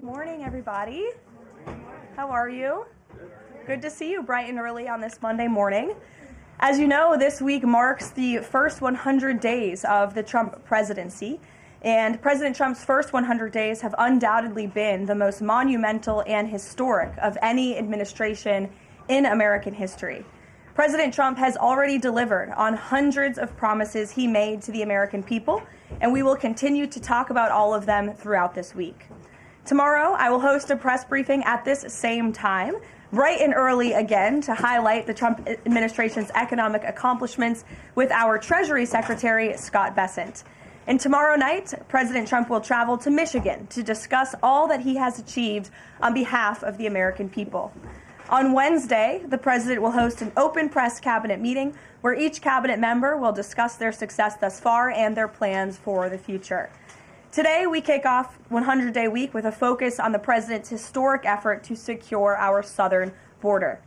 Good morning, everybody. How are you? Good to see you bright and early on this Monday morning. As you know, this week marks the first 100 days of the Trump presidency, and President Trump's first 100 days have undoubtedly been the most monumental and historic of any administration in American history. President Trump has already delivered on hundreds of promises he made to the American people, and we will continue to talk about all of them throughout this week. Tomorrow, I will host a press briefing at this same time, bright and early again, to highlight the Trump administration's economic accomplishments with our Treasury Secretary, Scott Bessent. And tomorrow night, President Trump will travel to Michigan to discuss all that he has achieved on behalf of the American people. On Wednesday, the president will host an open press cabinet meeting where each cabinet member will discuss their success thus far and their plans for the future. Today, we kick off 100-day week with a focus on the president's historic effort to secure our southern border.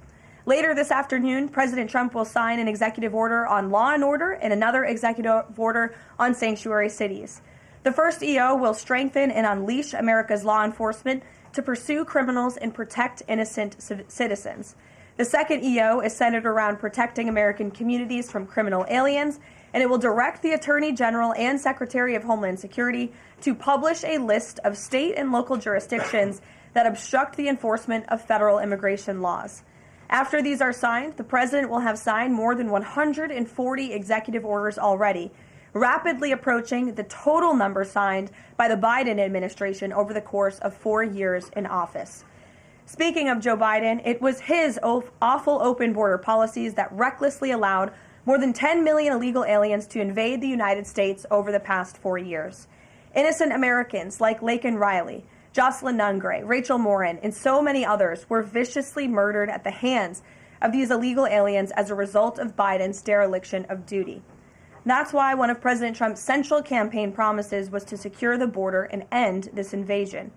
Later this afternoon, President Trump will sign an executive order on law and order and another executive order on sanctuary cities. The first EO will strengthen and unleash America's law enforcement to pursue criminals and protect innocent citizens. The second EO is centered around protecting American communities from criminal aliens, and it will direct the Attorney General and Secretary of Homeland Security to publish a list of state and local jurisdictions that obstruct the enforcement of federal immigration laws. After these are signed, the president will have signed more than 140 executive orders already, rapidly approaching the total number signed by the Biden administration over the course of 4 years in office. Speaking of Joe Biden, it was his awful open border policies that recklessly allowed more than 10 million illegal aliens to invade the United States over the past 4 years. Innocent Americans like Laken Riley, Jocelyn Nungray, Rachel Morin, and so many others were viciously murdered at the hands of these illegal aliens as a result of Biden's dereliction of duty. That's why one of President Trump's central campaign promises was to secure the border and end this invasion.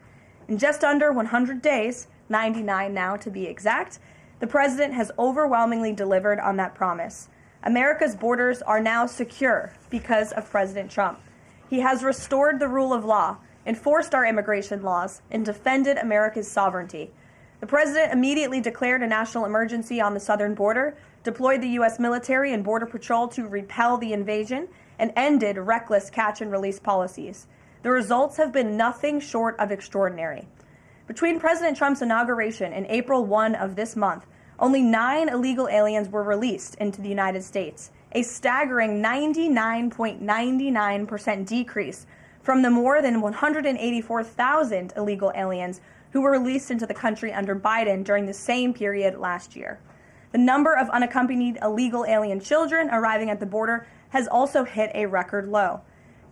In just under 100 days, 99 now to be exact, the president has overwhelmingly delivered on that promise. America's borders are now secure because of President Trump. He has restored the rule of law, enforced our immigration laws, and defended America's sovereignty. The president immediately declared a national emergency on the southern border, deployed the U.S. military and Border Patrol to repel the invasion, and ended reckless catch-and-release policies. The results have been nothing short of extraordinary. Between President Trump's inauguration and April 1 of this month, only 9 illegal aliens were released into the United States, a staggering 99.99% decrease from the more than 184,000 illegal aliens who were released into the country under Biden during the same period last year. The number of unaccompanied illegal alien children arriving at the border has also hit a record low.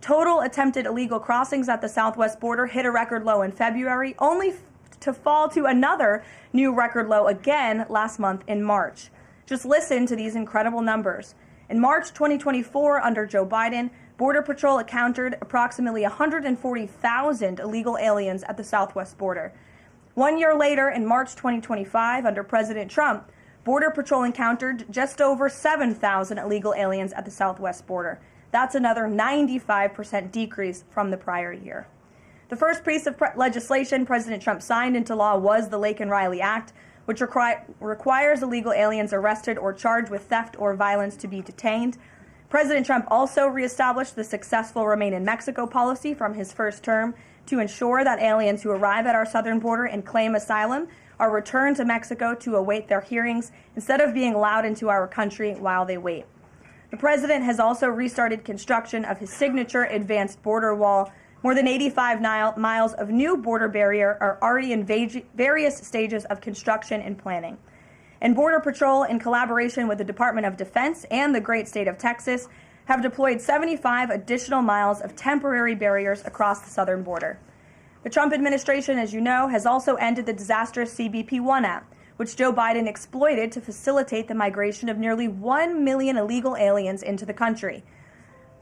Total attempted illegal crossings at the southwest border hit a record low in February, only to fall to another new record low again last month in March. Just listen to these incredible numbers. In March 2024, under Joe Biden, Border Patrol encountered approximately 140,000 illegal aliens at the southwest border. 1 year later, in March 2025, under President Trump, Border Patrol encountered just over 7,000 illegal aliens at the southwest border. That's another 95% decrease from the prior year. The first piece of legislation President Trump signed into law was the Laken Riley Act, which requires illegal aliens arrested or charged with theft or violence to be detained. President Trump also reestablished the successful Remain in Mexico policy from his first term to ensure that aliens who arrive at our southern border and claim asylum are returned to Mexico to await their hearings instead of being allowed into our country while they wait. The president has also restarted construction of his signature advanced border wall. More than 85 miles of new border barrier are already in various stages of construction and planning. And Border Patrol, in collaboration with the Department of Defense and the great state of Texas, have deployed 75 additional miles of temporary barriers across the southern border. The Trump administration, as you know, has also ended the disastrous CBP-1 app, which Joe Biden exploited to facilitate the migration of nearly 1 million illegal aliens into the country.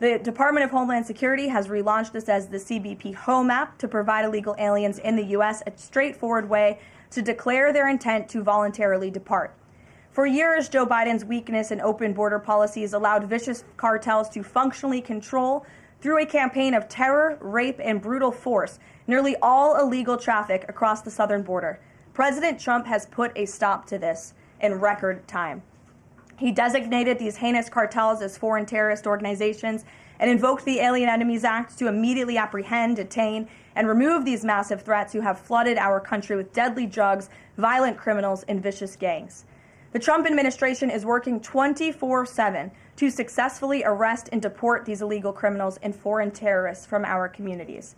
The Department of Homeland Security has relaunched this as the CBP Home app to provide illegal aliens in the U.S. a straightforward way to declare their intent to voluntarily depart. For years, Joe Biden's weakness in open border policies allowed vicious cartels to functionally control through a campaign of terror, rape, and brutal force nearly all illegal traffic across the southern border. President Trump has put a stop to this in record time. He designated these heinous cartels as foreign terrorist organizations and invoked the Alien Enemies Act to immediately apprehend, detain, and remove these massive threats who have flooded our country with deadly drugs, violent criminals, and vicious gangs. The Trump administration is working 24/7 to successfully arrest and deport these illegal criminals and foreign terrorists from our communities.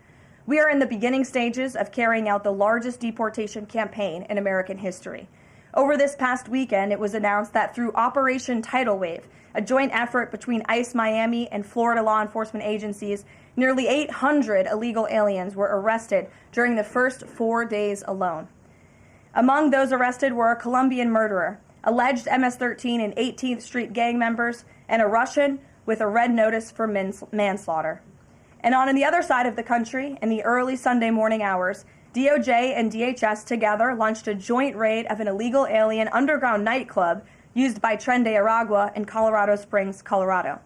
We are in the beginning stages of carrying out the largest deportation campaign in American history. Over this past weekend, it was announced that through Operation Tidal Wave, a joint effort between ICE Miami and Florida law enforcement agencies, nearly 800 illegal aliens were arrested during the first 4 days alone. Among those arrested were a Colombian murderer, alleged MS-13 and 18th Street gang members, and a Russian with a red notice for manslaughter. And on the other side of the country, in the early Sunday morning hours, DOJ and DHS together launched a joint raid of an illegal alien underground nightclub used by Tren de Aragua in Colorado Springs, Colorado.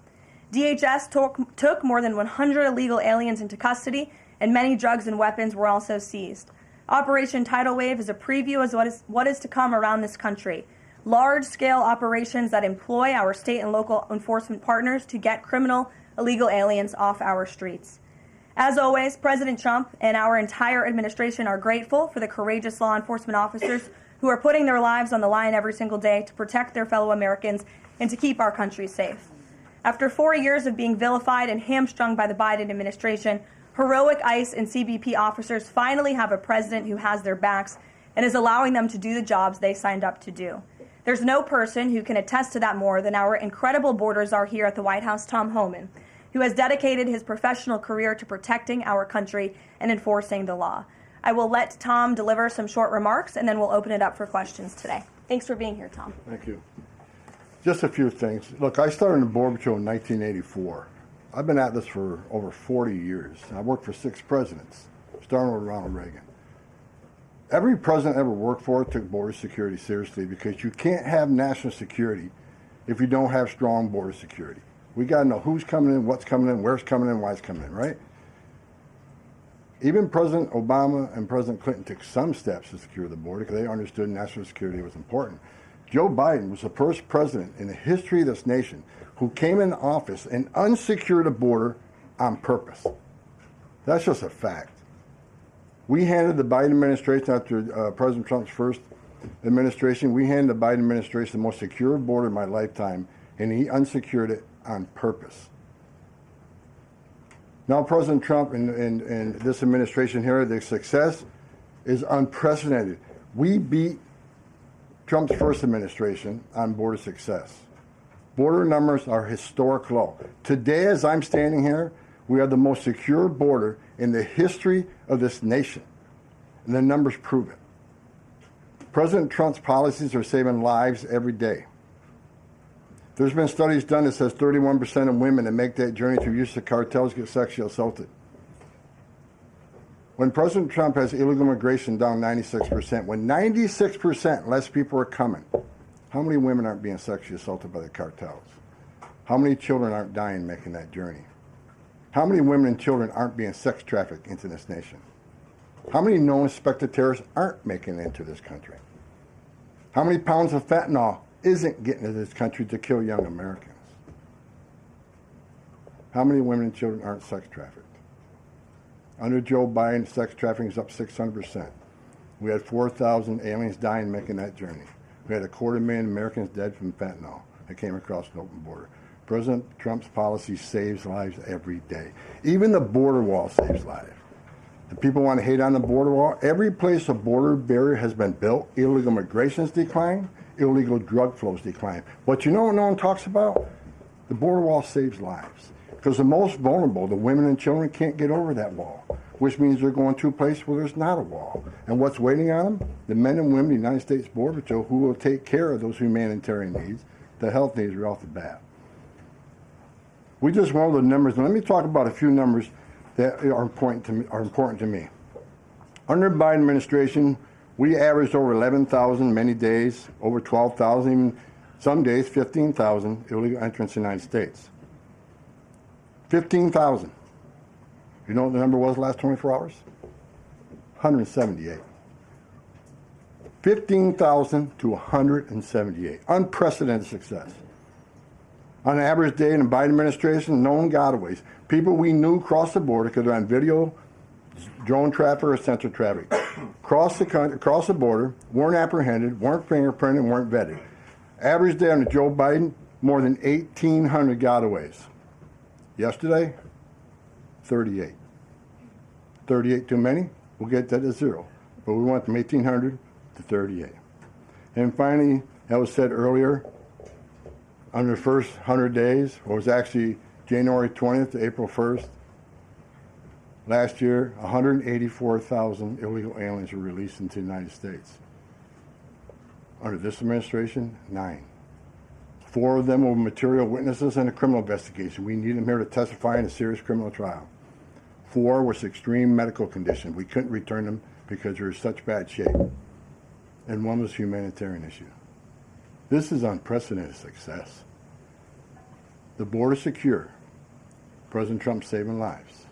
DHS took more than 100 illegal aliens into custody, and many drugs and weapons were also seized. Operation Tidal Wave is a preview of what is to come around this country. Large-scale operations that employ our state and local enforcement partners to get criminal illegal aliens off our streets. As always, President Trump and our entire administration are grateful for the courageous law enforcement officers who are putting their lives on the line every single day to protect their fellow Americans and to keep our country safe. After 4 years of being vilified and hamstrung by the Biden administration, heroic ICE and CBP officers finally have a president who has their backs and is allowing them to do the jobs they signed up to do. There's no person who can attest to that more than our incredible border czar here at the White House, Tom Homan, who has dedicated his professional career to protecting our country and enforcing the law. I will let Tom deliver some short remarks, and then we'll open it up for questions today. Thanks for being here, Tom. Thank you. Just a few things. Look, I started in the Border Patrol in 1984. I've been at this for over 40 years. I worked for 6 presidents, starting with Ronald Reagan. Every president I ever worked for took border security seriously, because you can't have national security if you don't have strong border security. We got to know who's coming in, what's coming in, where's coming in, why it's coming in, right? Even President Obama and President Clinton took some steps to secure the border because they understood national security was important. Joe Biden was the first president in the history of this nation who came in office and unsecured the border on purpose. That's just a fact. We handed the Biden administration, after President Trump's first administration, we handed the Biden administration the most secure border in my lifetime, and he unsecured it on purpose. Now President Trump and this administration here, the success is unprecedented. We beat Trump's first administration on border success. Border numbers are historic low. Today, as I'm standing here, we have the most secure border in the history of this nation. And the numbers prove it. President Trump's policies are saving lives every day. There's been studies done that says 31% of women that make that journey through use of cartels get sexually assaulted. When President Trump has illegal immigration down 96%, when 96% less people are coming, how many women aren't being sexually assaulted by the cartels? How many children aren't dying making that journey? How many women and children aren't being sex trafficked into this nation? How many known suspected terrorists aren't making it into this country? How many pounds of fentanyl isn't getting into this country to kill young Americans? How many women and children aren't sex trafficked? Under Joe Biden, sex trafficking is up 600%. We had 4,000 aliens dying making that journey. We had 250,000 Americans dead from fentanyl that came across the open border. President Trump's policy saves lives every day. Even the border wall saves lives. The people want to hate on the border wall. Every place a border barrier has been built, illegal migration's declined, illegal drug flows decline. But you know what no one talks about? The border wall saves lives. Because the most vulnerable, the women and children, can't get over that wall, which means they're going to a place where there's not a wall. And what's waiting on them? The men and women of the United States Border Patrol who will take care of those humanitarian needs, the health needs right off the bat. We just went over the numbers, and let me talk about a few numbers that are important to me. Under the Biden administration, we averaged over 11,000 many days, over 12,000, even some days 15,000 illegal entrants in the United States. 15,000. You know what the number was last 24 hours? 178. 15,000 to 178. Unprecedented success. On an average day in the Biden administration, known gotaways. People we knew crossed the border because they're on video, drone traffic, or sensor traffic. Crossed the border, weren't apprehended, weren't fingerprinted, weren't vetted. Average day under Joe Biden, more than 1,800 gotaways. Yesterday, 38. 38 too many? We'll get that to 0. But we went from 1,800 to 38. And finally, that was said earlier, under the first 100 days, or it was actually January 20th to April 1st, last year, 184,000 illegal aliens were released into the United States. Under this administration, 9. 4 of them were material witnesses in a criminal investigation. We need them here to testify in a serious criminal trial. 4 was extreme medical condition. We couldn't return them because they were in such bad shape. And 1 was a humanitarian issue. This is unprecedented success. The border secure. President Trump saving lives.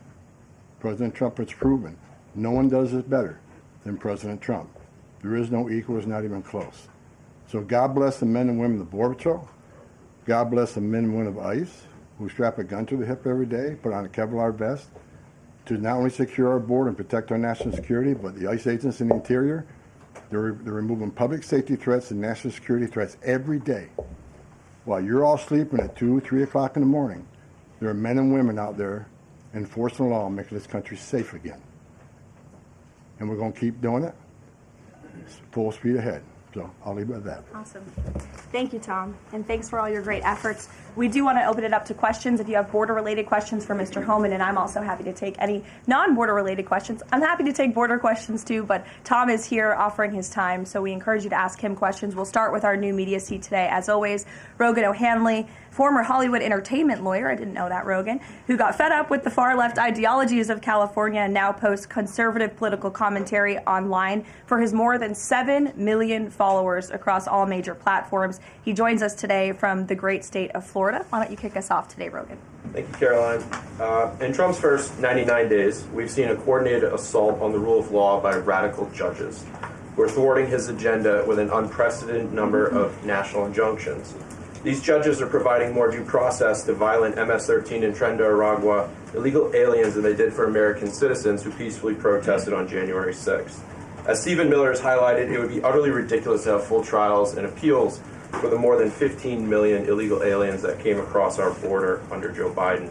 President Trump has proven no one does this better than President Trump. There is no equal, it's not even close. So God bless the men and women of the Border Patrol. God bless the men and women of ICE who strap a gun to the hip every day, put on a Kevlar vest to not only secure our border and protect our national security, but the ICE agents in the interior, they're removing public safety threats and national security threats every day. While you're all sleeping at 2, 3 o'clock in the morning, there are men and women out there enforcing the law and making this country safe again. And we're going to keep doing it. It's full speed ahead. So I'll leave it at that. Awesome. Thank you, Tom. And thanks for all your great efforts. We do want to open it up to questions. If you have border-related questions for Mr. Homan, and I'm also happy to take any non-border-related questions. I'm happy to take border questions too, but Tom is here offering his time, so we encourage you to ask him questions. We'll start with our new media seat today. As always, Rogan O'Hanley, former Hollywood entertainment lawyer, I didn't know that, Rogan, who got fed up with the far-left ideologies of California and now posts conservative political commentary online for his more than 7 million followers across all major platforms. He joins us today from the great state of Florida. Why don't you kick us off today, Rogan? Thank you, Caroline. In Trump's first 99 days, we've seen a coordinated assault on the rule of law by radical judges who are thwarting his agenda with an unprecedented number of national injunctions. These judges are providing more due process to violent MS-13 and Tren de Aragua illegal aliens than they did for American citizens who peacefully protested on January 6th. As Stephen Miller has highlighted, it would be utterly ridiculous to have full trials and appeals for the more than 15 million illegal aliens that came across our border under Joe Biden.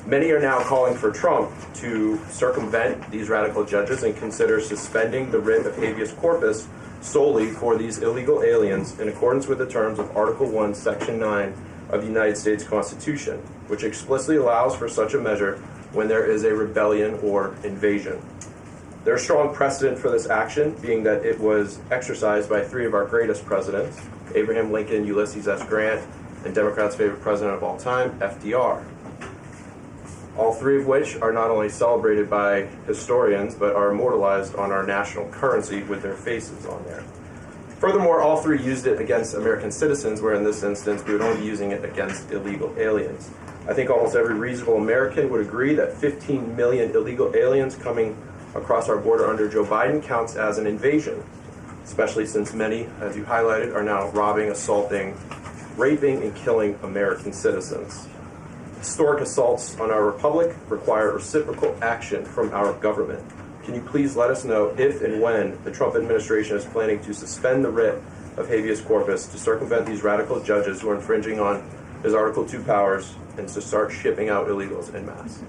Many are now calling for Trump to circumvent these radical judges and consider suspending the writ of habeas corpus solely for these illegal aliens in accordance with the terms of Article 1, Section 9 of the United States Constitution, which explicitly allows for such a measure when there is a rebellion or invasion. There's strong precedent for this action, being that it was exercised by 3 of our greatest presidents, Abraham Lincoln, Ulysses S. Grant, and Democrats' favorite president of all time, FDR. All 3 of which are not only celebrated by historians, but are immortalized on our national currency with their faces on there. Furthermore, all 3 used it against American citizens, where in this instance we would only be using it against illegal aliens. I think almost every reasonable American would agree that 15 million illegal aliens coming across our border under Joe Biden counts as an invasion, especially since many, as you highlighted, are now robbing, assaulting, raping, and killing American citizens. Historic assaults on our republic require reciprocal action from our government. Can you please let us know if and when the Trump administration is planning to suspend the writ of habeas corpus to circumvent these radical judges who are infringing on his Article 2 powers and to start shipping out illegals en masse?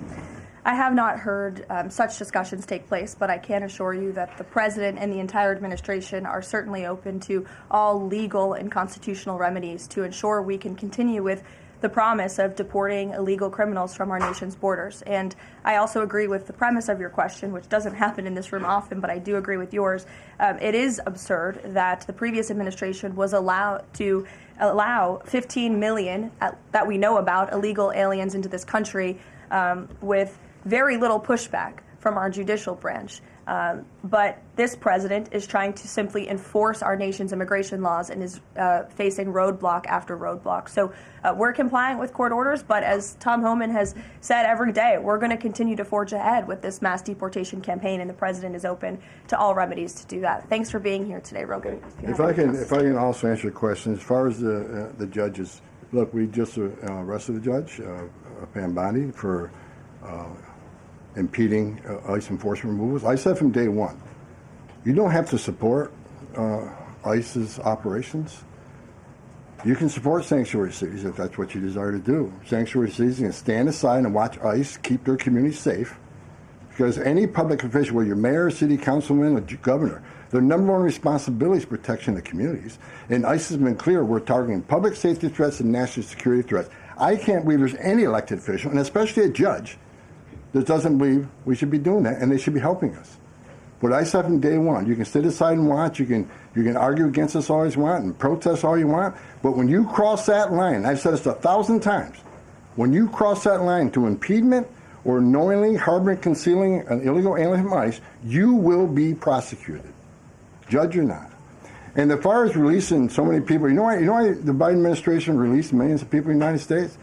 I have not heard such discussions take place, but I can assure you that the president and the entire administration are certainly open to all legal and constitutional remedies to ensure we can continue with the promise of deporting illegal criminals from our nation's borders. And I also agree with the premise of your question, which doesn't happen in this room often, but I do agree with yours. It is absurd that the previous administration was allowed to allow 15 million that we know about illegal aliens into this country with very little pushback from our judicial branch. But this president is trying to simply enforce our nation's immigration laws and is facing roadblock after roadblock. So we're complying with court orders, but as Tom Homan has said every day, we're going to continue to forge ahead with this mass deportation campaign, and the president is open to all remedies to do that. Thanks for being here today, Rogan. If I can also answer your question, as far as the judges, look, we just arrested a judge, Pam Bondi, for impeding ICE enforcement removals. I said from day one, you don't have to support ICE's operations. You can support sanctuary cities if that's what you desire to do. Sanctuary cities can stand aside and watch ICE keep their communities safe, because any public official, whether you're mayor, city councilman, or governor, their number one responsibility is protection of the communities. And ICE has been clear, we're targeting public safety threats and national security threats. I can't believe there's any elected official, and especially a judge, that doesn't believe we should be doing that, and they should be helping us. But I said from day one, you can sit aside and watch, you can argue against us all you want and protest all you want, but when you cross that line, I've said this 1,000 times, when you cross that line to impediment or knowingly harboring, concealing an illegal alien from ICE, you will be prosecuted, judge or not. And as far as releasing so many people, you know why the Biden administration released millions of people in the United States?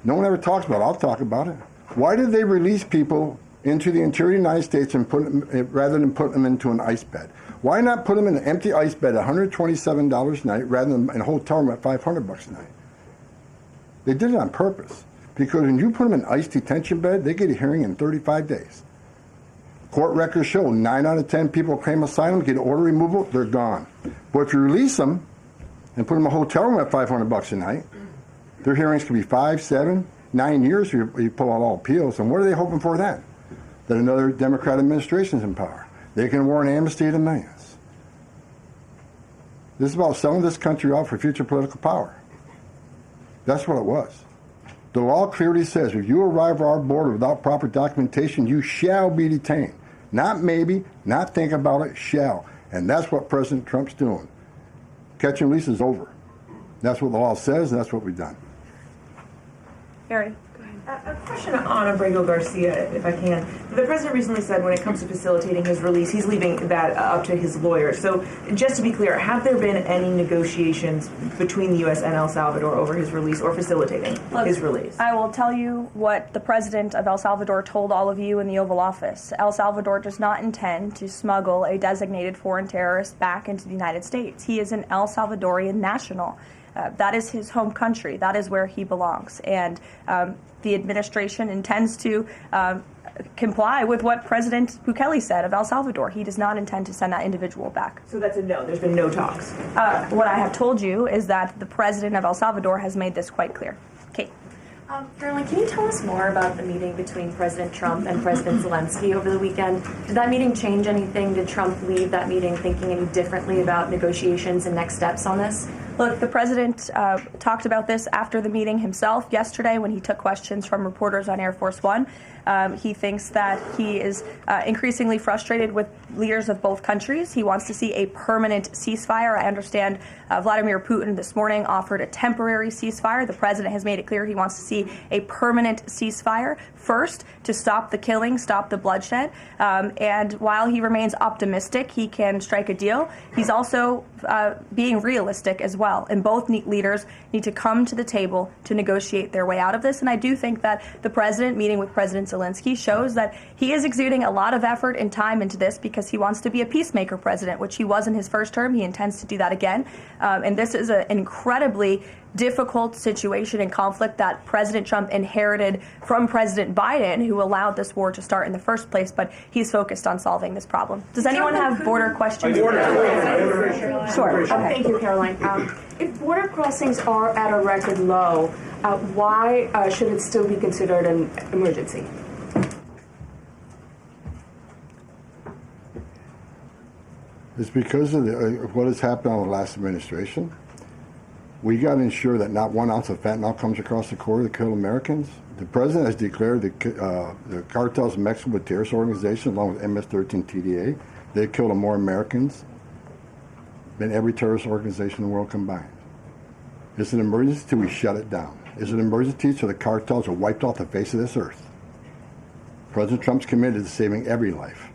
No one ever talks about it. I'll talk about it. Why did they release people into the interior of the United States and put them, rather than put them into an ice bed? Why not put them in an empty ice bed at $127 a night rather than in a hotel room at $500 a night? They did it on purpose, because when you put them in an ice detention bed, they get a hearing in 35 days. Court records show 9 out of 10 people claim asylum, get order removal, they're gone. But if you release them and put them in a hotel room at $500 a night, their hearings could be 5, 7, 9 years. You pull out all appeals, and what are they hoping for then? That another Democrat administration is in power. They can award an amnesty to millions. This is about selling this country off for future political power. That's what it was. The law clearly says if you arrive at our border without proper documentation, you shall be detained. Not maybe, not think about it, shall. And that's what President Trump's doing. Catch and release is over. That's what the law says, and that's what we've done. Barry. A question on Abrego Garcia, if I can. The president recently said when it comes to facilitating his release, he's leaving that up to his lawyers. So just to be clear, have there been any negotiations between the U.S. and El Salvador over his release or facilitating his release? I will tell you what the president of El Salvador told all of you in the Oval Office. El Salvador does not intend to smuggle a designated foreign terrorist back into the United States. He is an El Salvadorian national. That is his home country. That is where he belongs. And the administration intends to comply with what President Bukele said of El Salvador. He does not intend to send that individual back. So that's a no. There's been no talks. What I have told you is that the president of El Salvador has made this quite clear. Kate. Caroline, can you tell us more about the meeting between President Trump and President Zelensky over the weekend? Did that meeting change anything? Did Trump leave that meeting thinking any differently about negotiations and next steps on this? Look, the president talked about this after the meeting himself yesterday when he took questions from reporters on Air Force One. He thinks that he is increasingly frustrated with leaders of both countries. He wants to see a permanent ceasefire. I understand Vladimir Putin this morning offered a temporary ceasefire. The president has made it clear he wants to see a permanent ceasefire first to stop the killing, stop the bloodshed. And while he remains optimistic he can strike a deal, he's also being realistic as well. And both leaders need to come to the table to negotiate their way out of this. And I do think that the president meeting with President Zelensky shows that he is exuding a lot of effort and time into this because he wants to be a peacemaker president, which he was in his first term. He intends to do that again. And this is an incredibly difficult situation and conflict that President Trump inherited from President Biden, who allowed this war to start in the first place, but he's focused on solving this problem. Does anyone have border questions? Sure. Okay. Thank you, Caroline. If border crossings are at a record low, why should it still be considered an emergency? It's because of what has happened on the last administration. We got to ensure that not 1 ounce of fentanyl comes across the border to kill Americans. The president has declared the cartels in Mexico with terrorist organizations, along with MS-13 TDA. They've killed more Americans than every terrorist organization in the world combined. It's an emergency till we shut it down. It's an emergency till the cartels are wiped off the face of this earth. President Trump's committed to saving every life.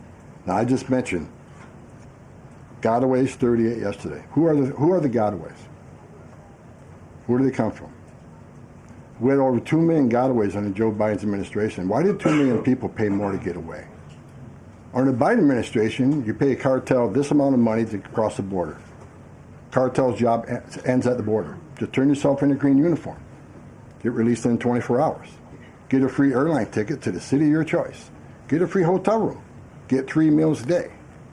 Now, I just mentioned gotaways 38 yesterday. Who are the gotaways? Where do they come from? We had over 2 million gotaways under Joe Biden's administration. Why did 2 million people pay more to get away? Under the Biden administration, you pay a cartel this amount of money to cross the border. Cartel's job ends at the border. Just turn yourself in a green uniform. Get released in 24 hours. Get a free airline ticket to the city of your choice. Get a free hotel room. Get 3 meals a day.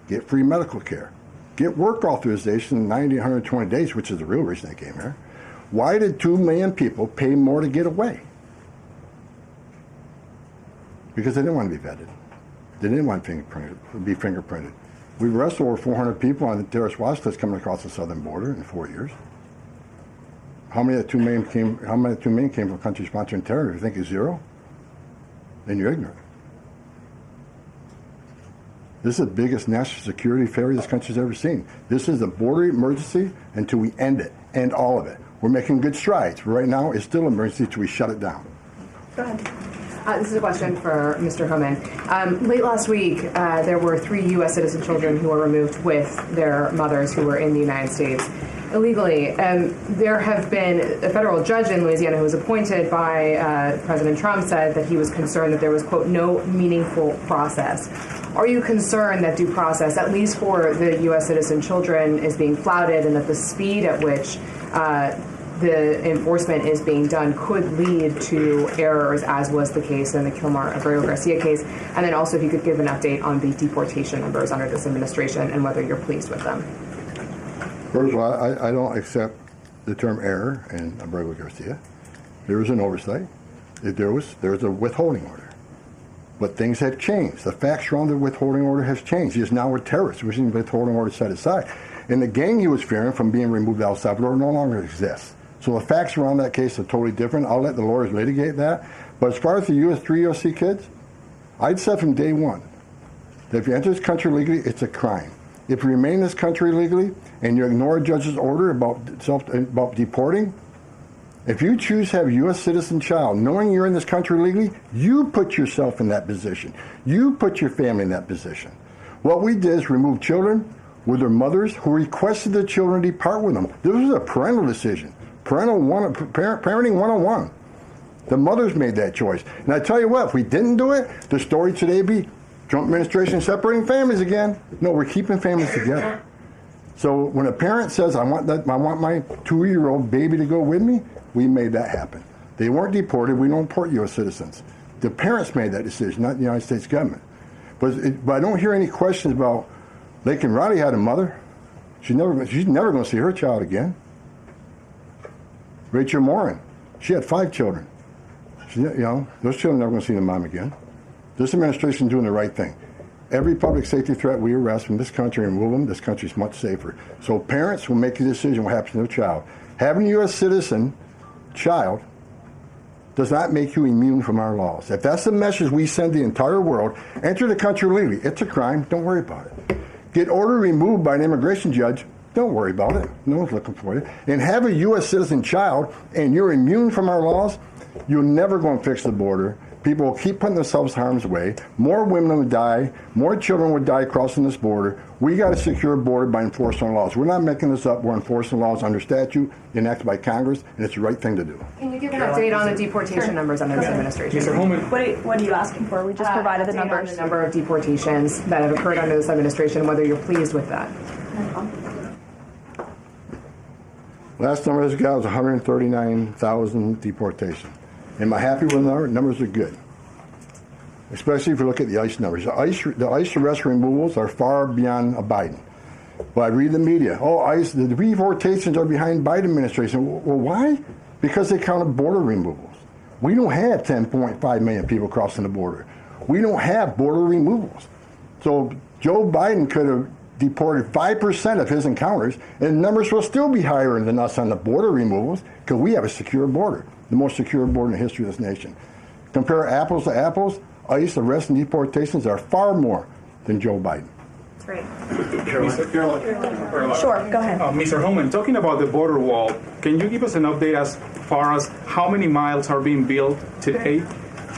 Get free medical care. Get work authorization in 90, 120 days, which is the real reason they came here. Why did 2 million people pay more to get away? Because they didn't want to be vetted. They didn't want to be fingerprinted. We've arrested over 400 people on the terrorist watch list coming across the southern border in 4 years. How many of the 2 million came? How many of the 2 million came from countries sponsoring terror? If you think it's zero, then you're ignorant. This is the biggest national security failure this country's ever seen. This is a border emergency until we end it, end all of it. We're making good strides, but right now it's still an emergency until we shut it down. Go ahead. This is a question for Mr. Homan. Late last week, there were 3 U.S. citizen children who were removed with their mothers who were in the United States illegally. There have been a federal judge in Louisiana who was appointed by President Trump said that he was concerned that there was, quote, no meaningful process. Are you concerned that due process, at least for the U.S. citizen children, is being flouted and that the speed at which the enforcement is being done could lead to errors, as was the case in the Kilmar-Abreu-Garcia case? And then also if you could give an update on the deportation numbers under this administration and whether you're pleased with them. First of all, I don't accept the term error in Abreu-Garcia. There was an oversight. There was a withholding order. But things have changed. The facts around the withholding order has changed. He is now a terrorist, which is the withholding order set aside. And the gang he was fearing from being removed to El Salvador no longer exists. So the facts around that case are totally different. I'll let the lawyers litigate that. But as far as the 3 USC kids, I'd said from day one that if you enter this country legally, it's a crime. If you remain in this country legally and you ignore a judge's order about deporting, if you choose to have a U.S. citizen child, knowing you're in this country legally, you put yourself in that position. You put your family in that position. What we did is remove children with their mothers who requested the children depart with them. This was a parental decision. Parenting 101. The mothers made that choice. And I tell you what, if we didn't do it, the story today would be Trump administration separating families again. No, we're keeping families together. So when a parent says, I want my 2-year-old baby to go with me, we made that happen. They weren't deported. We don't deport U.S. citizens. The parents made that decision, not the United States government. But I don't hear any questions about Laken Riley had a mother. She's never going to see her child again. Rachel Morin, she had 5 children. Those children are never going to see their mom again. This administration is doing the right thing. Every public safety threat we arrest from this country and remove them, this country is much safer. So parents will make a decision what happens to their child. Having a U.S. citizen child does not make you immune from our laws. If that's the message we send the entire world, enter the country legally. It's a crime. Don't worry about it. Get order removed by an immigration judge. Don't worry about it. No one's looking for you. And have a U.S. citizen child, and you're immune from our laws, you're never going to fix the border. People will keep putting themselves in harm's way. More women would die. More children would die crossing this border. We got to secure a border by enforcing our laws. We're not making this up. We're enforcing laws under statute enacted by Congress, and it's the right thing to do. Can you give an update on the deportation numbers under this administration? Mr. Homan. What are you asking for? We just provided the numbers. On the number of deportations that have occurred under this administration, whether you're pleased with that. Last number I got was 139,000 deportations. Am I happy with the number? Numbers are good. Especially if you look at the ICE numbers. The ICE arrest removals are far beyond Biden. But I read the media. Oh, ICE, the deportations are behind Biden administration. Well, why? Because they counted border removals. We don't have 10.5 million people crossing the border. We don't have border removals. So Joe Biden could have deported 5% of his encounters, and numbers will still be higher than us on the border removals because we have a secure border, the most secure border in the history of this nation. Compare apples to apples, ICE arrests and deportations are far more than Joe Biden. That's right. Caroline. Sure, go ahead. Mr. Homan, talking about the border wall, can you give us an update as far as how many miles are being built today?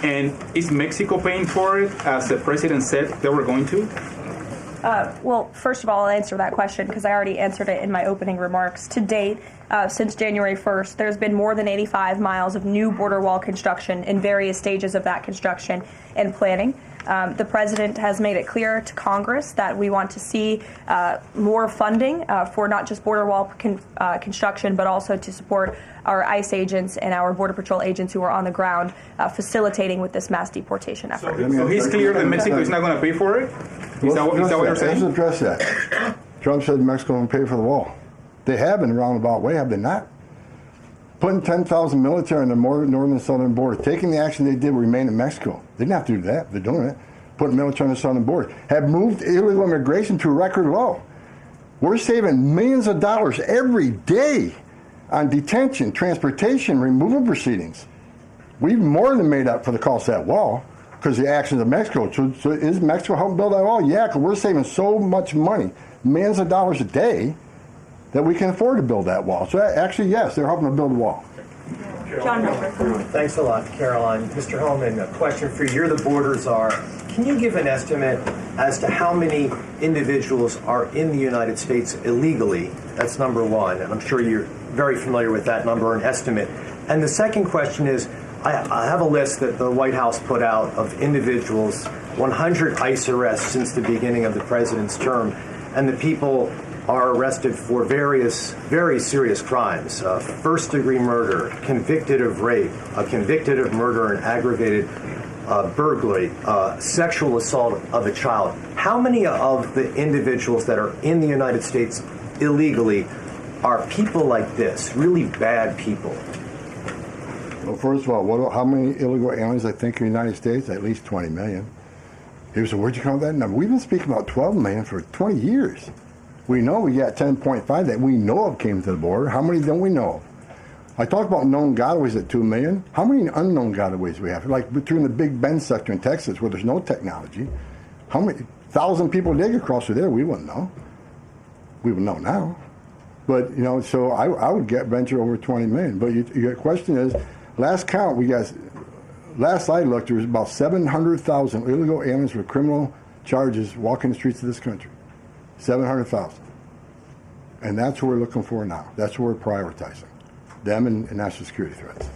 And is Mexico paying for it, as the president said they were going to? Well, first of all, I'll answer that question because I already answered it in my opening remarks. To date, since January 1st, there's been more than 85 miles of new border wall construction in various stages of that construction and planning. The president has made it clear to Congress that we want to see more funding for not just border wall construction, but also to support our ICE agents and our Border Patrol agents who are on the ground facilitating with this mass deportation effort. So he's clear that Mexico is not going to pay for it? Is that what you're saying? Let's address that. Trump said Mexico will pay for the wall. They have in a roundabout way, have they not? Putting 10,000 military on the northern and southern border, taking the action they did to remain in Mexico. They didn't have to do that. They're doing it. Putting military on the southern border. Have moved illegal immigration to a record low. We're saving millions of dollars every day on detention, transportation, removal proceedings. We've more than made up for the cost of that wall because of the actions of Mexico. So is Mexico helping build that wall? Yeah, because we're saving so much money, millions of dollars a day, that we can afford to build that wall. So actually, yes, they're helping to build a wall. John Milford. Thanks a lot, Caroline. Mr. Holman, a question for you. You're the border czar. Can you give an estimate as to how many individuals are in the United States illegally? That's number one, and I'm sure you're very familiar with that number, an estimate. And the second question is, I have a list that the White House put out of individuals, 100 ICE arrests since the beginning of the president's term, and the people are arrested for various very serious crimes: first-degree murder, convicted of rape, convicted of murder and aggravated burglary, sexual assault of a child. How many of the individuals that are in the United States illegally are people like this, really bad people? Well, first of all, how many illegal aliens I think in the United States? At least 20 million. He said, where'd you come up with that number? We've been speaking about 12 million for 20 years. We know we got 10.5 that we know of came to the border. How many don't we know of? I talked about known gotaways at 2 million. How many unknown gotaways we have? Like between the Big Bend sector in Texas where there's no technology, how many 1,000 people did get across through there? We wouldn't know. We would know now. But, you know, so I would venture over 20 million. But your question is, last count, last I looked, there was about 700,000 illegal aliens with criminal charges walking the streets of this country. 700,000. And that's what we're looking for now. That's what we're prioritizing. Them and national security threats.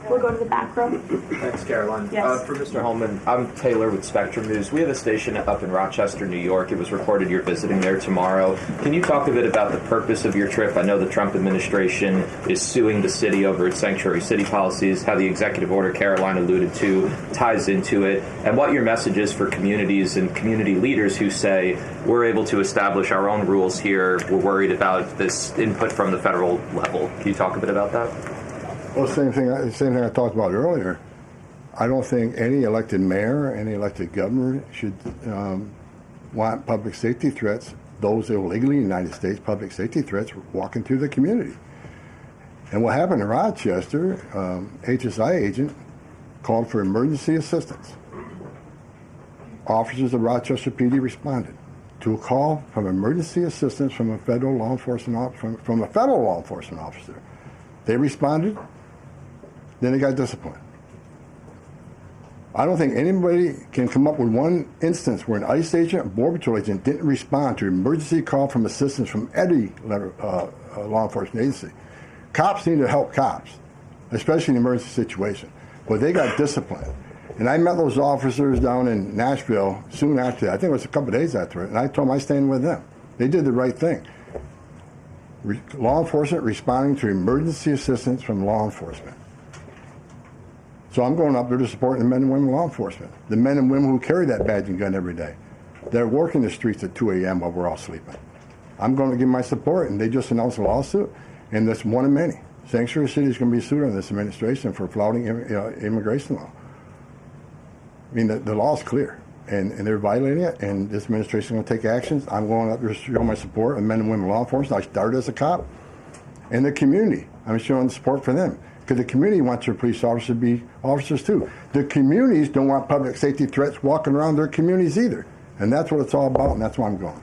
We'll go to the back row. Thanks, Caroline. Yes. For Mr. Holman, I'm Taylor with Spectrum News. We have a station up in Rochester, New York. It was reported you're visiting there tomorrow. Can you talk a bit about the purpose of your trip? I know the Trump administration is suing the city over its sanctuary city policies, how the executive order Caroline alluded to ties into it, and what your message is for communities and community leaders who say, we're able to establish our own rules here. We're worried about this input from the federal level. Can you talk a bit about that? Well, same thing I talked about earlier. I don't think any elected mayor, any elected governor should want public safety threats, those illegally in the United States, public safety threats, walking through the community. And what happened in Rochester, HSI agent called for emergency assistance. Officers of Rochester PD responded to a call from emergency assistance from a federal law enforcement officer. They responded. Then they got disciplined. I don't think anybody can come up with one instance where an ICE agent, a Border Patrol agent, didn't respond to an emergency call from assistance from any law enforcement agency. Cops need to help cops, especially in an emergency situation. But they got disciplined. And I met those officers down in Nashville soon after that. I think it was a couple of days after it. And I told them I stand with them. They did the right thing. Law enforcement responding to emergency assistance from law enforcement. So I'm going up there to support the men and women of law enforcement, the men and women who carry that badge and gun every day. They're working the streets at 2 a.m. while we're all sleeping. I'm going to give my support, and they just announced a lawsuit, and that's one of many. Sanctuary City is going to be sued on this administration for flouting immigration law. I mean, the law is clear, and they're violating it, and this administration is going to take actions. I'm going up there to show my support of men and women of law enforcement. I started as a cop, and the community. I'm showing support for them. Because the community wants their police officers to be officers too. The communities don't want public safety threats walking around their communities either. And that's what it's all about, and that's why I'm going.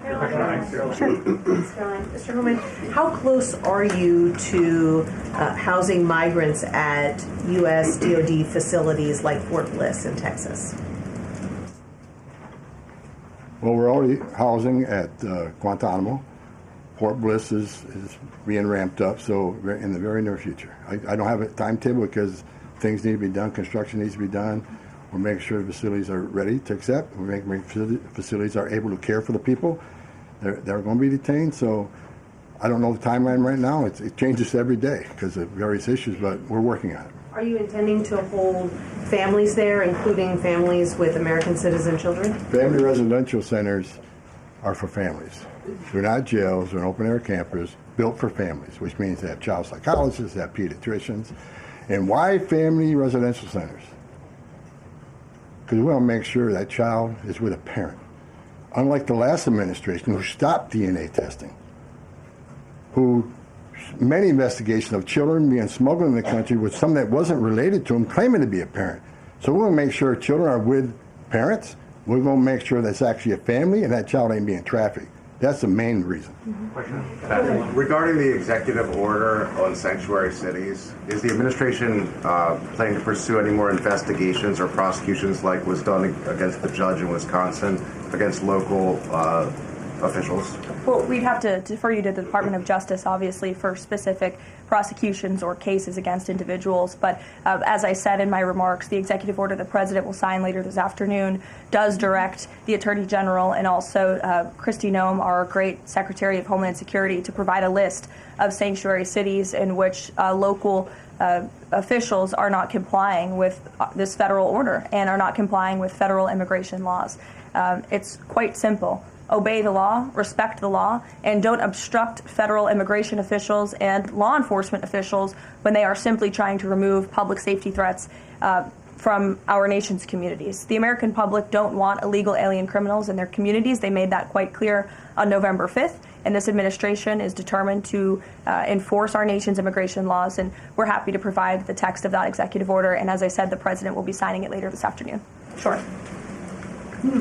Mr. Holman, how close are you to housing migrants at U.S. DoD facilities like Fort Bliss in Texas? Well, we're already housing at Guantanamo. Port Bliss is being ramped up, so in the very near future. I don't have a timetable because things need to be done, construction needs to be done. We're making sure the facilities are ready to accept. We're making sure the facilities are able to care for the people. They're going to be detained, so I don't know the timeline right now. It changes every day because of various issues, but we're working on it. Are you intending to hold families there, including families with American citizen children? Family residential centers are for families. They're not jails, they're open-air campers built for families, which means they have child psychologists, they have pediatricians. And why family residential centers? Because we want to make sure that child is with a parent. Unlike the last administration who stopped DNA testing, who many investigations of children being smuggled in the country with some that wasn't related to them claiming to be a parent. So we're going to make sure children are with parents. We're going to make sure that's actually a family and that child ain't being trafficked. That's the main reason. Regarding the executive order on sanctuary cities, is the administration planning to pursue any more investigations or prosecutions like was done against the judge in Wisconsin, against local officials? Well, we'd have to defer you to the Department of Justice, obviously, for specific prosecutions or cases against individuals. But as I said in my remarks, the executive order the President will sign later this afternoon does direct the Attorney General and also Kristi Noem, our great Secretary of Homeland Security, to provide a list of sanctuary cities in which local officials are not complying with this federal order and are not complying with federal immigration laws. It's quite simple. Obey the law, respect the law, and don't obstruct federal immigration officials and law enforcement officials when they are simply trying to remove public safety threats from our nation's communities. The American public don't want illegal alien criminals in their communities. They made that quite clear on November 5th, and this administration is determined to enforce our nation's immigration laws, and we're happy to provide the text of that executive order, and as I said, the President will be signing it later this afternoon. Sure.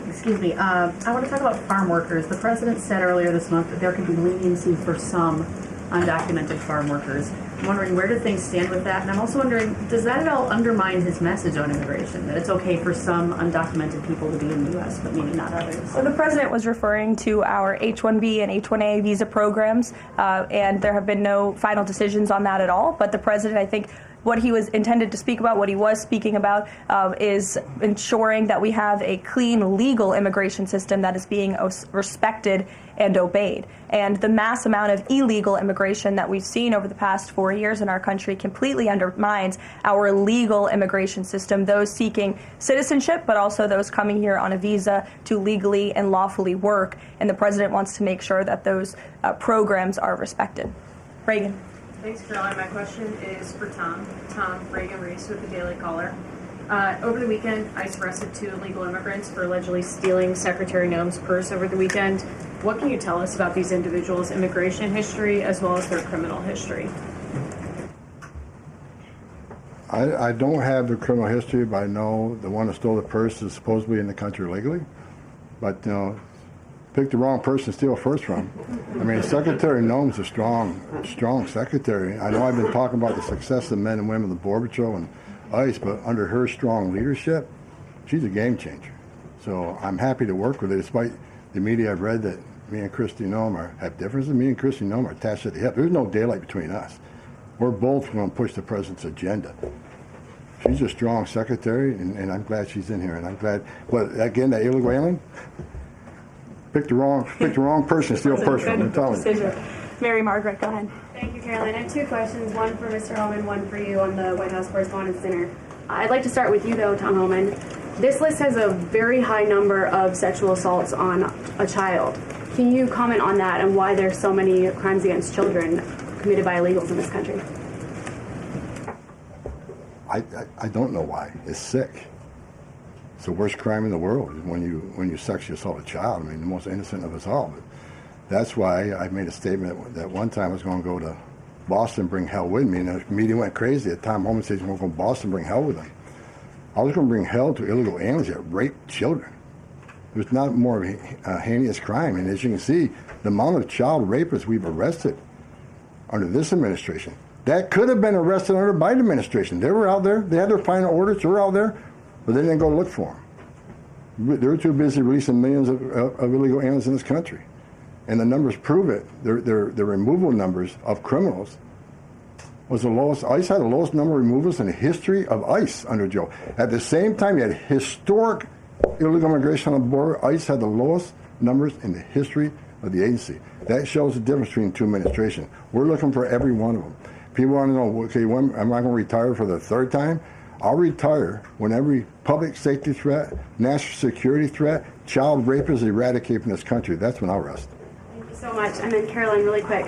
Excuse me. I want to talk about farm workers. The President said earlier this month that there could be leniency for some undocumented farm workers. I'm wondering, where do things stand with that? And I'm also wondering, does that at all undermine his message on immigration, that it's okay for some undocumented people to be in the U.S., but maybe not others? Well, the President was referring to our H-1B and H-1A visa programs, and there have been no final decisions on that at all. But the President, I think, what he was intended to speak about, what he was speaking about, is ensuring that we have a clean, legal immigration system that is being respected and obeyed. And the mass amount of illegal immigration that we've seen over the past 4 years in our country completely undermines our legal immigration system, those seeking citizenship, but also those coming here on a visa to legally and lawfully work. And the President wants to make sure that those programs are respected. Reagan. Thanks, Caroline. My question is for Tom. Tom, Reagan Reese with the Daily Caller. Over the weekend, ICE arrested 2 illegal immigrants for allegedly stealing Secretary Noem's purse over the weekend. What can you tell us about these individuals' immigration history as well as their criminal history? I don't have the criminal history, but I know the one that stole the purse is supposedly in the country legally. But, you know, pick the wrong person to steal a purse from. I mean, Secretary Noem's a strong secretary. I know I've been talking about the success of men and women of the Border Patrol and ICE, but under her strong leadership, she's a game changer. So I'm happy to work with her, despite the media I've read that me and Kristi Noem have differences. Me and Kristi Noem are attached at the hip. There's no daylight between us. We're both going to push the president's agenda. She's a strong secretary, and I'm glad she's in here. And I'm glad, well, again, that illegal alien, pick the wrong person to steal a purse from. I'm telling you. Mary Margaret, go ahead. Thank you, Caroline. I have 2 questions, one for Mr. Homan, one for you on the White House Correspondents' Dinner. I'd like to start with you, though, Tom Homan. This list has a very high number of sexual assaults on a child. Can you comment on that and why there's so many crimes against children committed by illegals in this country? I don't know why. It's sick. It's the worst crime in the world when you sexually assault a child. I mean, the most innocent of us all. But that's why I made a statement that one time I was going to go to Boston, bring hell with me, and the media went crazy. At Tom Homan says, we're going to Boston, bring hell with them. I was going to bring hell to illegal aliens that rape children. There's not more of a heinous crime. And as you can see, the amount of child rapists we've arrested under this administration, that could have been arrested under the Biden administration. They were out there. They had their final orders. They were out there, but they didn't go look for them. They're too busy releasing millions of illegal aliens in this country. And the numbers prove it. The removal numbers of criminals was the lowest. ICE had the lowest number of removals in the history of ICE under Joe. At the same time, you had historic illegal immigration on the border. ICE had the lowest numbers in the history of the agency. That shows the difference between two administrations. We're looking for every one of them. People want to know, okay, when am I going to retire for the third time? I'll retire when every public safety threat, national security threat, child rape is eradicated from this country. That's when I'll rest. Thank you so much. And then Caroline, really quick.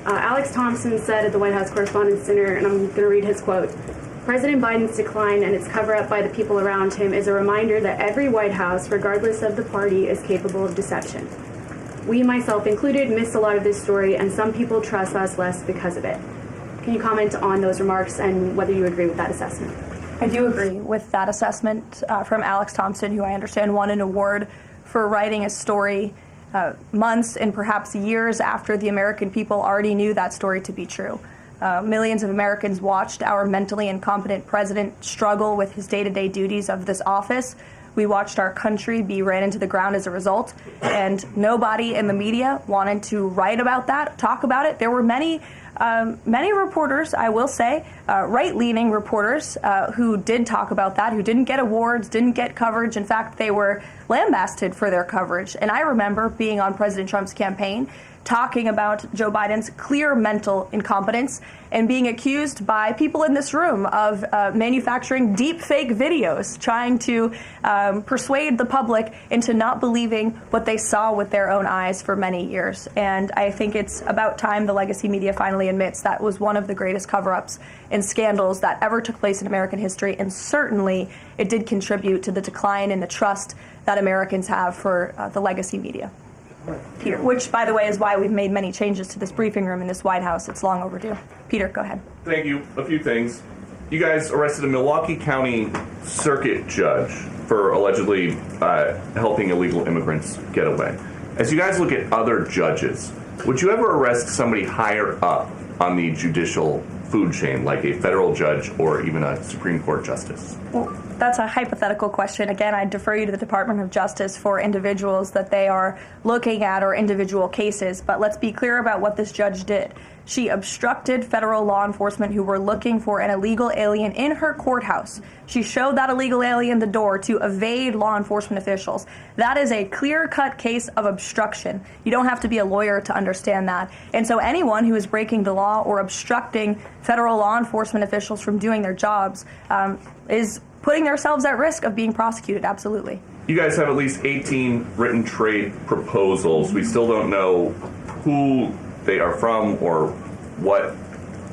Alex Thompson said at the White House Correspondents' Dinner, and I'm going to read his quote, "President Biden's decline and its cover-up by the people around him is a reminder that every White House, regardless of the party, is capable of deception. We, myself included, missed a lot of this story, and some people trust us less because of it." Can you comment on those remarks and whether you agree with that assessment? I do agree with that assessment from Alex Thompson, who I understand won an award for writing a story months and perhaps years after the American people already knew that story to be true. Millions of Americans watched our mentally incompetent president struggle with his day-to-day duties of this office. We watched our country be ran into the ground as a result, and nobody in the media wanted to write about that, talk about it. There were many reporters, I will say, right-leaning reporters who did talk about that, who didn't get awards, didn't get coverage. In fact, they were lambasted for their coverage. And I remember being on President Trump's campaign, talking about Joe Biden's clear mental incompetence and being accused by people in this room of manufacturing deep fake videos, trying to persuade the public into not believing what they saw with their own eyes for many years. And I think it's about time the legacy media finally admits that was one of the greatest cover-ups and scandals that ever took place in American history, and certainly it did contribute to the decline in the trust that Americans have for the legacy media. Peter, which, by the way, is why we've made many changes to this briefing room in this White House. It's long overdue. Peter, go ahead. Thank you. A few things. You guys arrested a Milwaukee County circuit judge for allegedly helping illegal immigrants get away. As you guys look at other judges, would you ever arrest somebody higher up on the judicial food chain, like a federal judge or even a Supreme Court justice? Well, that's a hypothetical question. Again, I defer you to the Department of Justice for individuals that they are looking at or individual cases. But let's be clear about what this judge did. She obstructed federal law enforcement who were looking for an illegal alien in her courthouse. She showed that illegal alien the door to evade law enforcement officials. That is a clear-cut case of obstruction. You don't have to be a lawyer to understand that. And so anyone who is breaking the law or obstructing federal law enforcement officials from doing their jobs is putting themselves at risk of being prosecuted, absolutely. You guys have at least 18 written trade proposals. We still don't know who they are from or what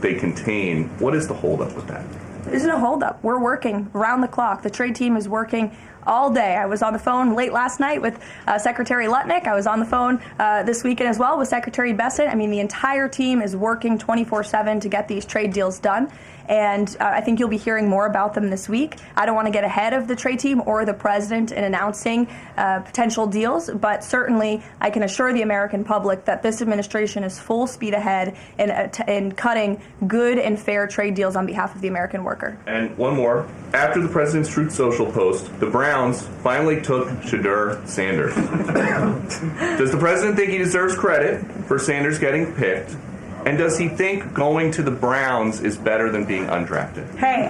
they contain. What is the holdup with that? There isn't a holdup. We're working around the clock. The trade team is working all day. I was on the phone late last night with Secretary Lutnick. I was on the phone this weekend as well with Secretary Bessent. I mean, the entire team is working 24/7 to get these trade deals done. And I think you'll be hearing more about them this week. I don't want to get ahead of the trade team or the president in announcing potential deals, but certainly I can assure the American public that this administration is full speed ahead in cutting good and fair trade deals on behalf of the American worker. And one more. After the president's Truth Social post, the Browns finally took Shadur Sanders. Does the president think he deserves credit for Sanders getting picked? And does he think going to the Browns is better than being undrafted? Hey,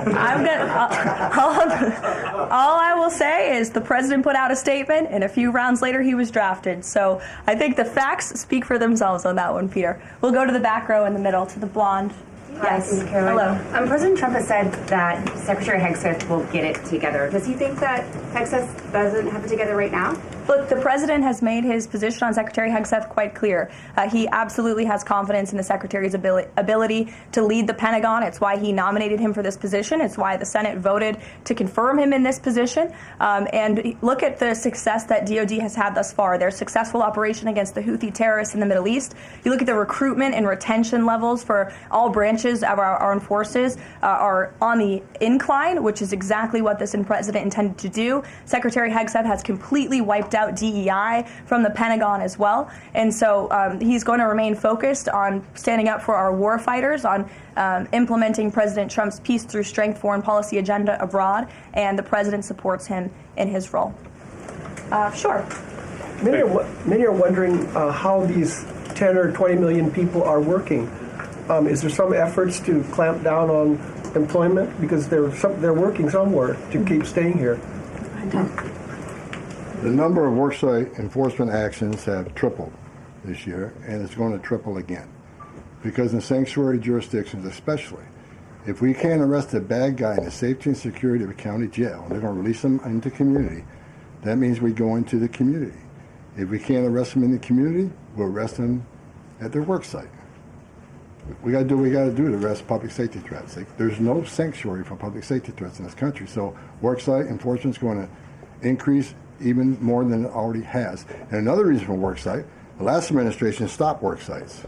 all I will say is the president put out a statement, and a few rounds later he was drafted. So I think the facts speak for themselves on that one, Peter. We'll go to the back row in the middle, to the blonde. Yes. Hello. President Trump has said that Secretary Hegseth will get it together. Does he think that Hegseth doesn't have it together right now? Look, the president has made his position on Secretary Hegseth quite clear. He absolutely has confidence in the secretary's ability to lead the Pentagon. It's why he nominated him for this position. It's why the Senate voted to confirm him in this position. And look at the success that DOD has had thus far. Their successful operation against the Houthi terrorists in the Middle East. You look at the recruitment and retention levels for all branches of our armed forces are on the incline, which is exactly what this president intended to do. Secretary Hegseth has completely wiped out DEI from the Pentagon as well. And so he's going to remain focused on standing up for our war fighters, on implementing President Trump's peace through strength foreign policy agenda abroad, and the president supports him in his role. Sure. Many are wondering how these 10 or 20 million people are working. Is there some efforts to clamp down on employment because they're working somewhere to keep staying here? The number of worksite enforcement actions have tripled this year, and it's going to triple again. Because in sanctuary jurisdictions especially, if we can't arrest the bad guy in the safety and security of a county jail, and they're going to release them into community, that means we go into the community. If we can't arrest them in the community, we'll arrest them at their work site. We got to do what we got to do to arrest public safety threats. There's no sanctuary for public safety threats in this country, so worksite enforcement is going to increase even more than it already has. And another reason for worksite, the last administration stopped worksites.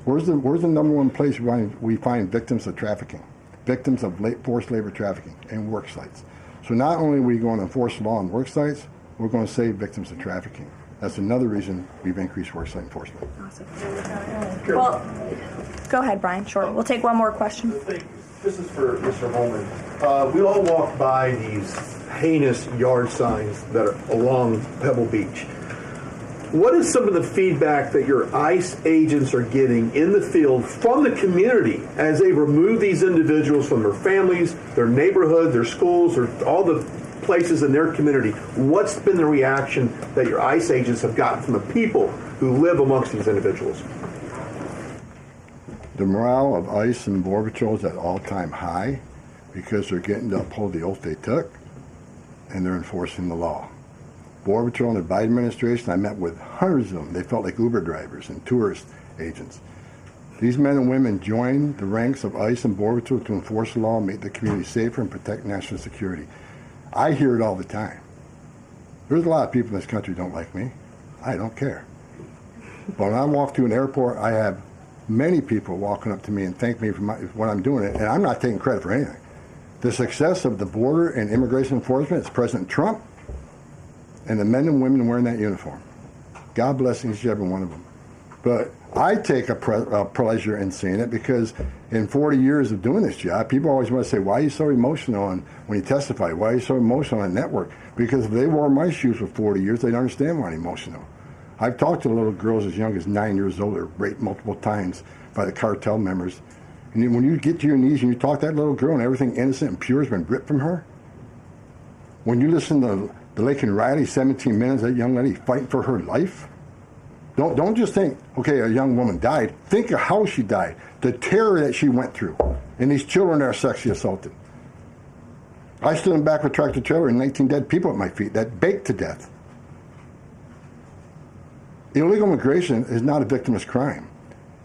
Where's the number one place we find victims of trafficking, victims of forced labor trafficking, and work sites? So not only are we going to enforce the law on work sites, we're going to save victims of trafficking. That's another reason we've increased worksite enforcement. Awesome. Well, go ahead, Brian. Sure. We'll take one more question. This is for Mr. Holman. We all walk by these heinous yard signs that are along Pebble Beach. What is some of the feedback that your ICE agents are getting in the field from the community as they remove these individuals from their families, their neighborhood, their schools, or all the places in their community? What's been the reaction that your ICE agents have gotten from the people who live amongst these individuals? The morale of ICE and Border Patrol is at all-time high because they're getting to uphold the oath they took, and they're enforcing the law. Border Patrol and the Biden administration, I met with hundreds of them. They felt like Uber drivers and tourist agents. These men and women joined the ranks of ICE and Border Patrol to enforce the law, make the community safer, and protect national security. I hear it all the time. There's a lot of people in this country who don't like me. I don't care. But when I walk through an airport, I have many people walking up to me and thank me for what I'm doing, and I'm not taking credit for anything. The success of the border and immigration enforcement is President Trump and the men and women wearing that uniform. God bless each and every one of them. But I take a pleasure in seeing it because in 40 years of doing this job, people always want to say, why are you so emotional when you testify? Why are you so emotional on network? Because if they wore my shoes for 40 years, they'd understand why I'm emotional. I've talked to little girls as young as 9 years old that were raped multiple times by the cartel members. And then when you get to your knees and you talk to that little girl and everything innocent and pure has been ripped from her, when you listen to the Lake and Riley, 17 minutes, that young lady fighting for her life. Don't just think, okay, a young woman died. Think of how she died, the terror that she went through, and these children that are sexually assaulted. I stood in the back of a tractor trailer and 19 dead people at my feet that baked to death. Illegal immigration is not a victimless crime.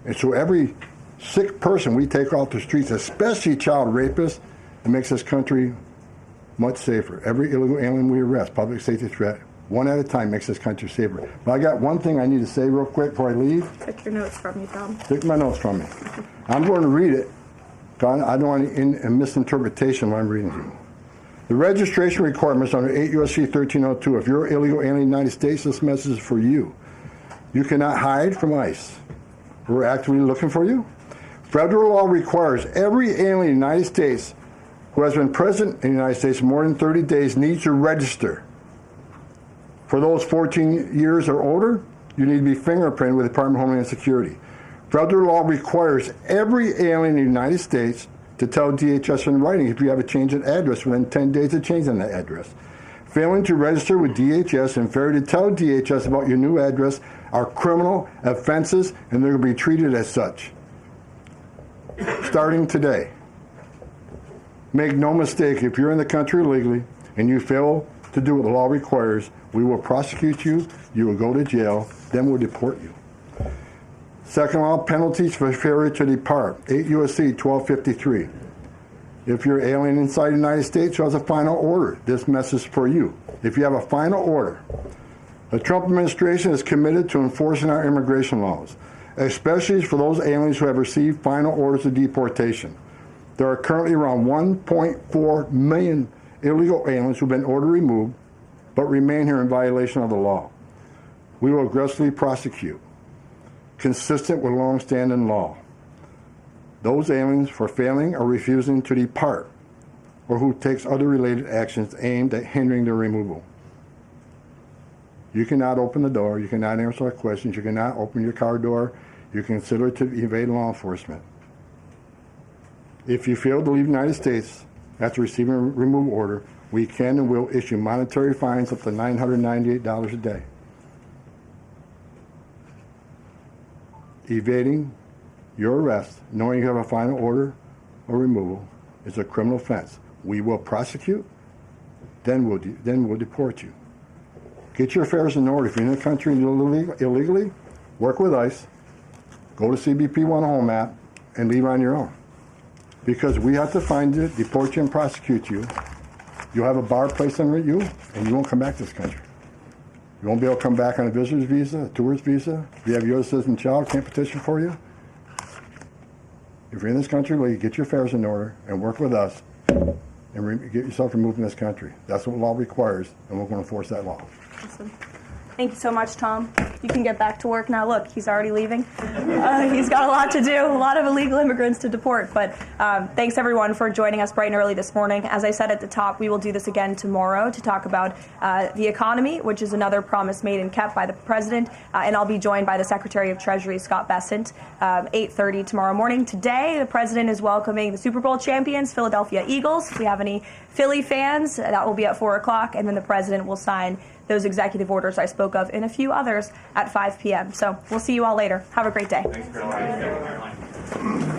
And so every sick person we take off the streets, especially child rapists, it makes this country much safer. Every illegal alien we arrest, public safety threat, one at a time, makes this country safer. But I got one thing I need to say real quick before I leave. Take your notes from you, Tom. Take my notes from me. I'm going to read it. I don't want any misinterpretation when I'm reading to you. The registration requirements under 8 U.S.C. 1302. If you're an illegal alien in the United States, this message is for you. You cannot hide from ICE. We're actively looking for you. Federal law requires every alien in the United States who has been present in the United States more than 30 days needs to register. For those 14 years or older, you need to be fingerprinted with the Department of Homeland Security. Federal law requires every alien in the United States to tell DHS in writing if you have a change in address within 10 days of changing that address. Failing to register with DHS and failure to tell DHS about your new address are criminal offenses, and they're going to be treated as such. Starting today. Make no mistake, if you're in the country illegally and you fail to do what the law requires, we will prosecute you, you will go to jail, then we'll deport you. Second law, penalties for failure to depart, 8 U.S.C. 1253. If you're alien inside the United States who has a final order, this message is for you. If you have a final order, the Trump administration is committed to enforcing our immigration laws, especially for those aliens who have received final orders of deportation. There are currently around 1.4 million illegal aliens who have been ordered removed but remain here in violation of the law. We will aggressively prosecute, consistent with long-standing law, those aliens for failing or refusing to depart or who takes other related actions aimed at hindering their removal. You cannot open the door, you cannot answer questions, you cannot open your car door, you can consider to evade law enforcement. If you fail to leave the United States after receiving a removal order, we can and will issue monetary fines up to $998 a day. Evading your arrest, knowing you have a final order or removal, is a criminal offense. We will prosecute, then we'll deport you. Get your affairs in order. If you're in the country illegally, work with ICE, go to CBP One Home app, and leave on your own. Because we have to find you, deport you, and prosecute you. You'll have a bar placed on you, and you won't come back to this country. You won't be able to come back on a visitor's visa, a tourist visa. If you have a U.S. citizen child, can't petition for you. If you're in this country, well, you get your affairs in order and work with us and get yourself removed from this country. That's what law requires, and we're going to enforce that law. Awesome. Thank you so much, Tom. You can get back to work now. Look, he's already leaving. He's got a lot to do, a lot of illegal immigrants to deport. But thanks, everyone, for joining us bright and early this morning. As I said at the top, we will do this again tomorrow to talk about the economy, which is another promise made and kept by the president. And I'll be joined by the Secretary of Treasury, Scott Bessent, 8:30 tomorrow morning. Today, the president is welcoming the Super Bowl champions, Philadelphia Eagles. If we have any Philly fans, that will be at 4 o'clock. And then the president will sign those executive orders I spoke of and a few others at 5 p.m. So we'll see you all later. Have a great day. Thanks, Caroline.